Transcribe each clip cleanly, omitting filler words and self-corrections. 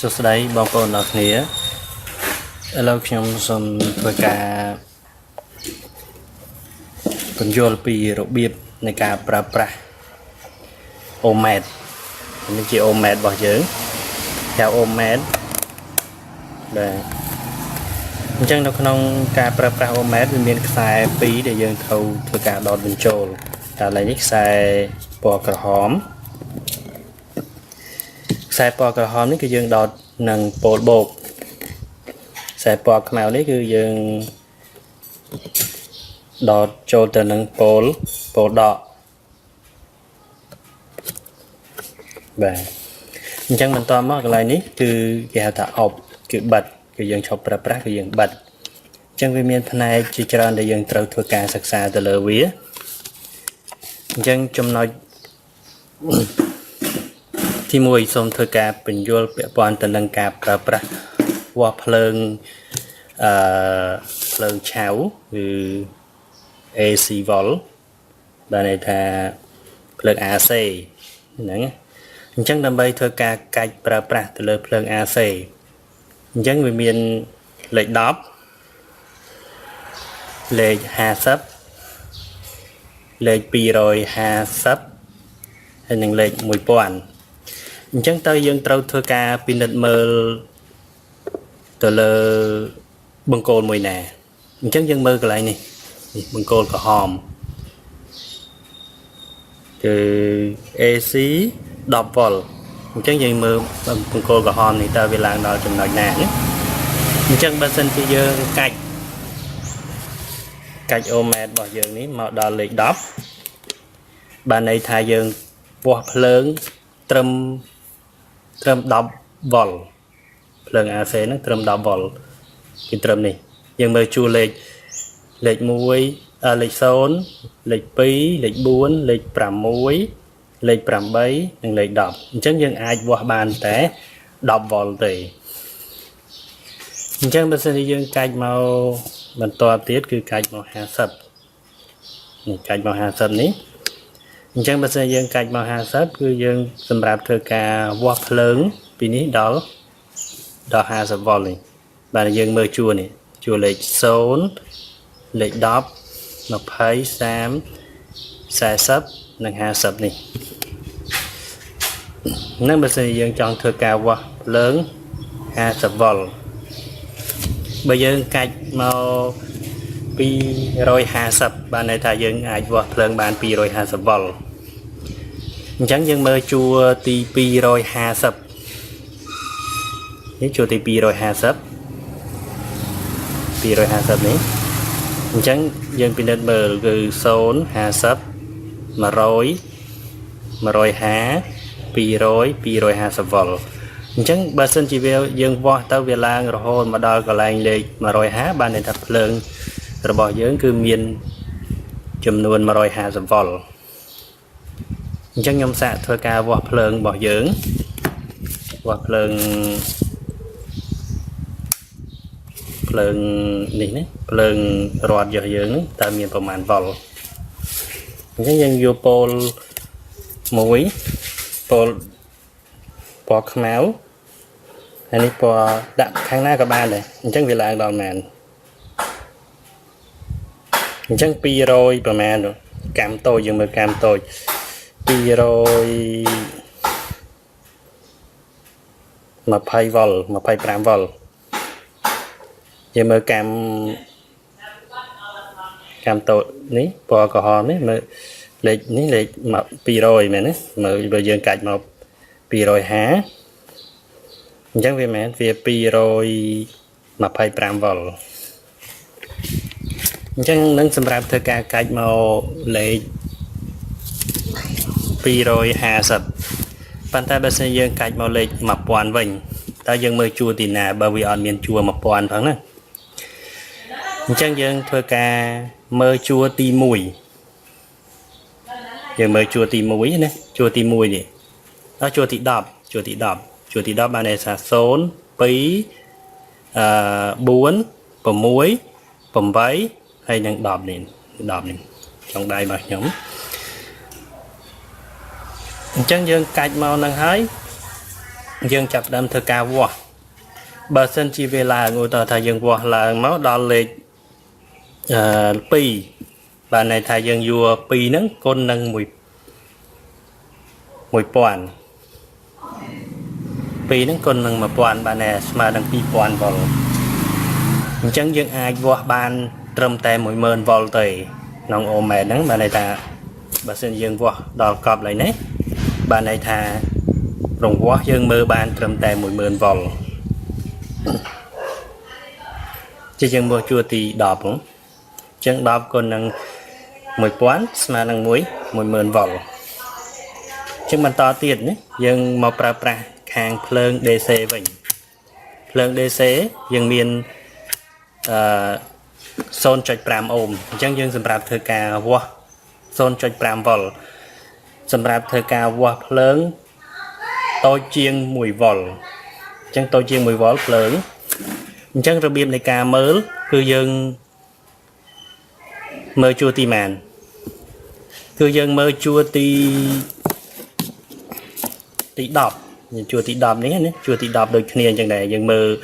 សួស្តីបងប្អូនអរគ្នាឥឡូវខ្ញុំសូមធ្វើការបញ្យល់ពីរបៀបនៃការប្រើប្រាស់អូម៉ែតនេះជាអូម៉ែតរបស់យើងហៅអូម៉ែតបាទអញ្ចឹងនៅក្នុងការប្រើប្រាស់អូម៉ែតវាមានខ្សែ2ដែលយើងត្រូវធ្វើការដោតបញ្ចូលតែឥឡូវនេះខ្សែពណ៌ក្រហមនេះគឺយើងដោតនឹងពោលបូកខ្សែពណ៌ខ្មៅនេះគឺយើងដោតចូលទៅនឹងពោលដកបាទអញ្ចឹងបន្តមកកន្លែងនេះគឺគេហៅថាអប់គឺបិទគឺយើងឈប់ប្រើប្រាស់គឺយើងបិទអញ្ចឹងវាមានផ្នែកជាច្រើនដែលយើងត្រូវធ្វើការសិក្សាទៅលើវាអញ្ចឹងចំណុចទី1សូមធ្វើការបញ្យល់ពាក់ព័ន្ធទៅនឹងការប្រើប្រាស់វាស់ភ្លើងភ្លើងឆៅគឺ AC volt បានន័យថាភ្លើង AC ហ្នឹងអញ្ចឹងដើម្បីធ្វើការកាច់ប្រើប្រាស់ទៅលើភ្លើង AC អញ្ចឹងវាមានលេខ10លេខ50លេខ250ហើយនិងលេខ1000អញ្ចឹងតើយើងត្រូវធ្វើការពិនិត្យមើលទៅលើបង្គោលមួយណាអញ្ចឹងយើងមើលកន្លែងនេះបង្គោលក្រហមគឺ AC 10 V អញ្ចឹងយើងមើលបង្គោលក្រហមនេះតើវាឡើងដល់ចំណុចណាណាអញ្ចឹងបើសិនជាយើងកាច់អូម៉ែតរបស់យើងនេះមកដល់លេខ10បានន័យថាយើងវាស់ភ្លើងត្រឹម10 V ភ្លើង AC ហ្នឹងត្រឹម10 V គឺត្រឹមនេះយើងមើលជួរលេខ1លេខ0លេខ2លេខ4លេខ6លេខ8និងលេខ10អញ្ចឹងយើងអាចវាស់បានតែ10 V ទេអញ្ចឹងបើសិនជាយើងកាច់មកបន្តទៀតគឺកាច់មក50នេះកាច់មក50នេះអញ្ចឹងបើសិនយើងកាច់មក50គឺយើងសម្រាប់ធ្វើការវាស់ភ្លើងពីនេះដល់50 V នេះបាទយើងមើលជួរនេះជួរលេខ0លេខ10 20 30 40និង50នេះនឹងបើសិនយើងចង់ធ្វើការវាស់ភ្លើង50 V បើយើងកាច់មក250បានន័យថាយើងអាចវាស់ភ្លើងបាន250 V អញ្ចឹងយើងមើលជួរទី250នេះជួរទី250នេះអញ្ចឹងយើងពិនិត្យមើលគឺ0 50 100 150 200 250 V អញ្ចឹងបើសិនជាយើងវាស់ទៅវាឡើងរហូតមកដល់កន្លែងលេខ150បានន័យថាភ្លើងរបស់យើងគឺមានចំនួន150 V អញ្ចឹងខ្ញុំសាកធ្វើការវាស់ភ្លើងរបស់យើងវាស់ភ្លើងនេះណាភ្លើងរត់របស់យើងហ្នឹងតើមានប្រមាណ V អញ្ចឹងយើងយកពោលមួយពោលពណ៌ខ្មៅហើយនេះពណ៌ដាក់ខាងណាក៏បានដែរអញ្ចឹងវាឡើងដល់ប៉ុន្មានអញ្ចឹង200ប្រមាណកាំតូចយើងមើលកាំតូច220 V 25 V យើងមើលកាំតូចនេះពណ៌ក្រហមនេះមើលលេខនេះលេខ200មែនទេមើលបើយើងកាច់មក250អញ្ចឹងវាមែនវា225 V អញ្ចឹងនឹងសម្រាប់ធ្វើការកាច់មកលេខ250ប៉ុន្តែបើសិនយើងកាច់មកលេខ1000វិញតើយើងមើលជួរទីណាបើវាអត់មានជួរ1000ផងណាអញ្ចឹងយើងធ្វើការមើលជួរទី1យើងមើលជួរទី1ណាជួរទី1នេះដល់ជួរទី10បានន័យថា0 2 4 6 8ហើយនឹង10នេះចុងដៃរបស់ខ្ញុំអញ្ចឹងយើងកាច់មកនឹងហើយ dương chập đâm thơ ca vua bà sân chi về là ngồi tờ thầy dương vua là máu đo lệ pi bà này thầy dương vua pi nắng con nâng mùi poàn pi nắng con nâng mà poàn bà này mà đăng pi poàn vào chẳng dương ai vua ban trầm tay mùi mơn vào tầy nông ô mẹ nắng bà này ta bà sân dương vua đo cọp lại nấy bà này thà rồng quá dương mơ ban trầm tay mùi mơn vào chứ chẳng mua chua thì đọp không chẳng đọp còn nâng mùi quán mà nâng muối mùi mơn vào chẳng bằng to tiền nhé dân màu pra pra hàng phơn DC vĩnh phơn DC dân miền xôn chạch pram ôm chẳng dân xâm rạp thơ ca vua xôn chạch pram vào xâm rạp thơ ca vua phơn tôi chiên mùi vòl chẳng tôi chiên mùi vòl phơn chẳng rồi biếm này ca mớ cư dân mơ chua ti màn cư dân mơ chua ti đọp chua ti đọp đấy chua ti đọp đôi kia chẳng này dân mơ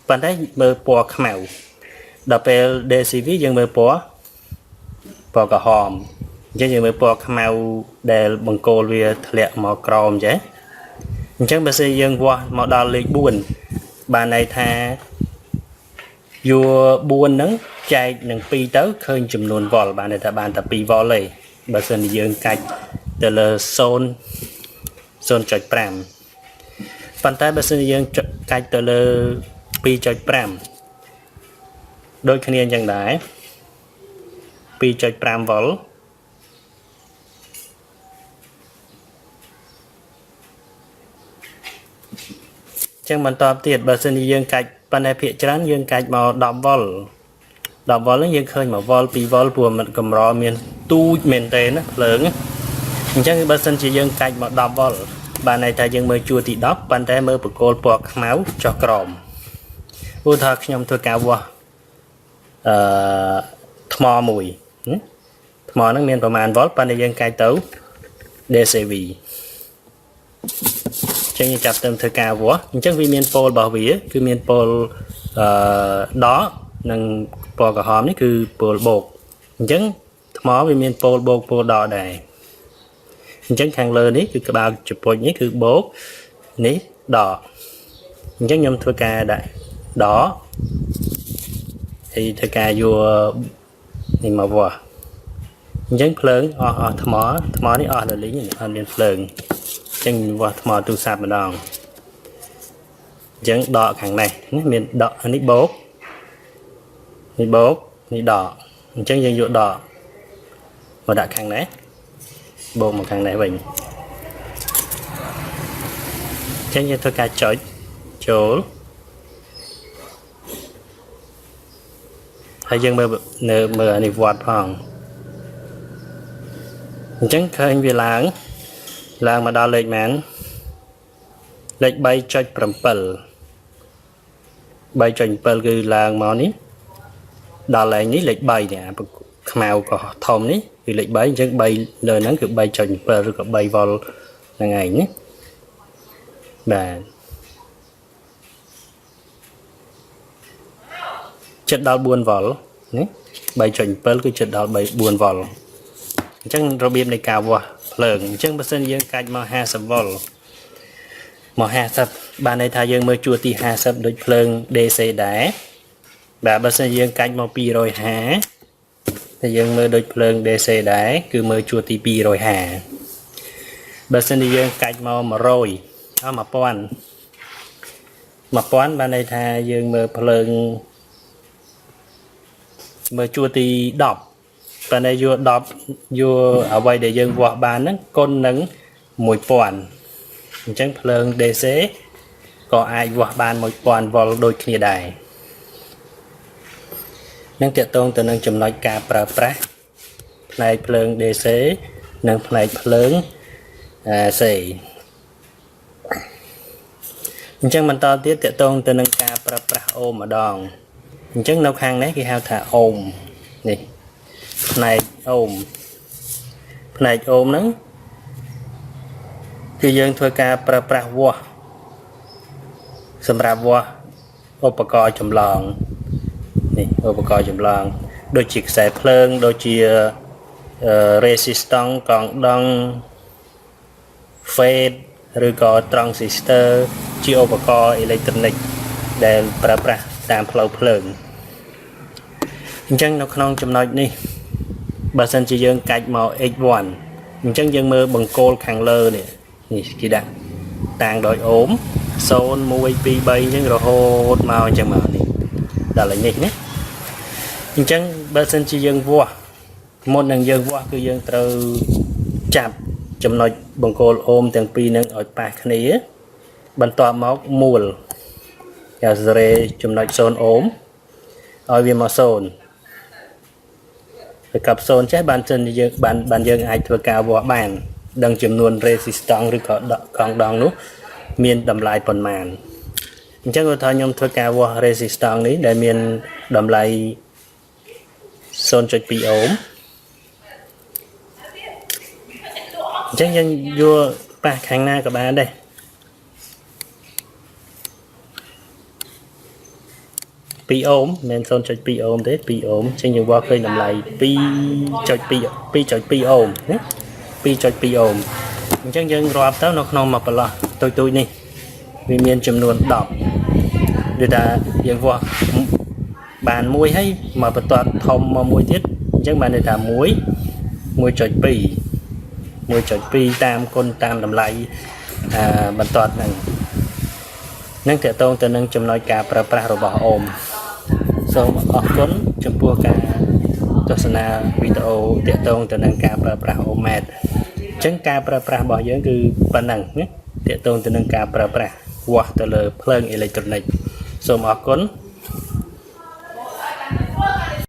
bạn thấy mơ po màu đập về DCV dân mơ po cả hòm chứ dân mơ po màu để bằng cô về lẹ màu crom chứ chẳng bây giờ dân qua màu đỏ lịch buồn bà này tha vua buồn nắng chạy nâng pi tới khơi chùm nôn vòl bà này ta bàn tập pi vòl này bà sơn dương cách từ là xôn chạch pram bàn tay bà sơn dương cách từ là pi chạch pram đôi khi nên chẳng đái pi chạch pram vòl chẳng bàn tập tiệt bà sơn dương cách bà này phía trán dương cách màu đọc vòl nó dương khơi mà vòl pi vòl bùa mình cầm rò miền tu miền tây nó lớn chẳng bà sơn chỉ dương cách màu đọc vòl bà này ta dương mơ chua thì đọc bàn tay mơ bực cô bọc máu cho crom u thật nhom thôi cả vua thmò mùi thmò nó miềnประมาณ vòl bàn này dương cách tấu DCV chẳng như chặt tâm thơ ca vua chẳng vì miền pol bảo vía cứ miền pol đó nâng po cả hòm này cứ pol bột chẳng thmò vì miền pol bột pol đỏ này chẳng khang lơ ní cứ bao chụp bột nhé cứ bột ní đỏ chẳng nhom thơ ca đại đỏ thì thơ ca vua thì mà vua chẳng phơn thmò ní là lý như ở miền phơn chẳng vua thmò tu sạp mà đòn chẳng đỏ khang này miền đỏ ní bột ní đỏ chẳng dân vua đỏ mà đã khang này bộ một thằng này mình chẳng như thôi cả chỗ hay dân mơ này vọt phòng chẳng khơi vì láng mà đo lệch mán lệch bay chạch bay chạch cứ làng món ní đo lệch ní lệch bay nè màu có thòng ní vì lệch bay chẳng bay lời nắng cứ bay chạch rồi có bay vào là ngày nhé và chất đau buồn vào nhé bay chạch cứ chất đau bay buồn vào chẳng rồi biếm này cao vào lớn chẳng bớt dân cách mà ha sập vào mà ha sập bà này thay dân mới chua thì ha sập đôi phơn DC đá và bớt dân cách mà pi rồi há thì dân mơ đôi phơn DC đá cứ mơ chua thì pi rồi hà bớt dân cách mà rồi đó mà poan bà này thay dân mơ phơn mơ chua thì đọc và này vua đọc vua ở đây để dân vợ bàn nó con nắng mùi poàn chẳng phơn DC có ai vợ bàn mùi poàn vào đôi kia đài nâng tiệt tôn từ nâng chùm nói ca pra pra này phơn DC nâng này phơn xì chẳng mình to tiết tiệt tôn từ nâng ca pra pra ôm ở đòn chẳng nấu khang đấy khi hao thả ôm nè này ôm nắng thì dân thôi ca pra pra vua សម្រាប់វាស់ឧបករណ៍ចម្លងនេះឧបករណ៍ចម្លងដូចជាខ្សែភ្លើងដូចជាresistance កង់ដង់ fade ឬក៏ transistor ជាឧបករណ៍អេເລັກត្រូនិកដែលប្រើប្រាស់តាមផ្លូវភ្លើងអញ្ចឹងនៅក្នុងចំណុចនេះបើសិនជាយើងកាច់មក x1 អញ្ចឹងយើងមើលបង្គោលខាងលើនេះគេដាក់តាំងដោយអូម0 1 2 3អញ្ចឹងរហូតមកអញ្ចឹងមកនេះដល់ហើយនេះណាអញ្ចឹងបើសិនជាយើងវាស់មុននឹងយើងវាស់គឺយើងត្រូវចាប់ចំណុចបង្គោលអូមទាំងពីរនឹងឲ្យប៉ះគ្នាបន្ទាប់មកមូលគេសារ៉េចំណុច0អូមឲ្យវាមក0ទៅកັບ0ចេះបានសិនយើងបានយើងអាចធ្វើការវាស់បានដឹងចំនួន resistance ឬក៏កង់ដងនោះមានតម្លៃប៉ុន្មានអញ្ចឹងគាត់ថាខ្ញុំធ្វើការវាស់ resistance នេះដែលមានតម្លៃ 0.2 អូមអញ្ចឹងយើងយកប៉ះខាងណាក៏បានដែរ2អូមមិនមែន 0.2 អូមទេ2អូមអញ្ចឹងយើងវាស់ឃើញតម្លៃ 2.2 អូមណា 2.2 អូមអញ្ចឹងយើងរាប់ទៅនៅក្នុងមួយប្រឡោះទុយនេះវាមានចំនួន10ដូចថាយើងវាស់បានមួយហើយមកបន្ទាត់ធំមកមួយទៀតអញ្ចឹងបានន័យថា1.2 តាមគុណតាមតម្លៃបន្ទាត់ហ្នឹងតកតងទៅនឹងចំណុចការប្រើប្រាស់របស់អូមសូមអរគុណចំពោះការទស្សនាវីដេអូតកតងទៅនឹងការប្រើប្រាស់អូម៉ែត្រអញ្ចឹងការប្រើប្រាស់របស់យើងគឺប៉ុណ្ណឹងណាតកតងទៅនឹងការប្រើប្រាស់វាស់ទៅលើភ្លើងអេເລັກត្រូនិកសូមអរគុណ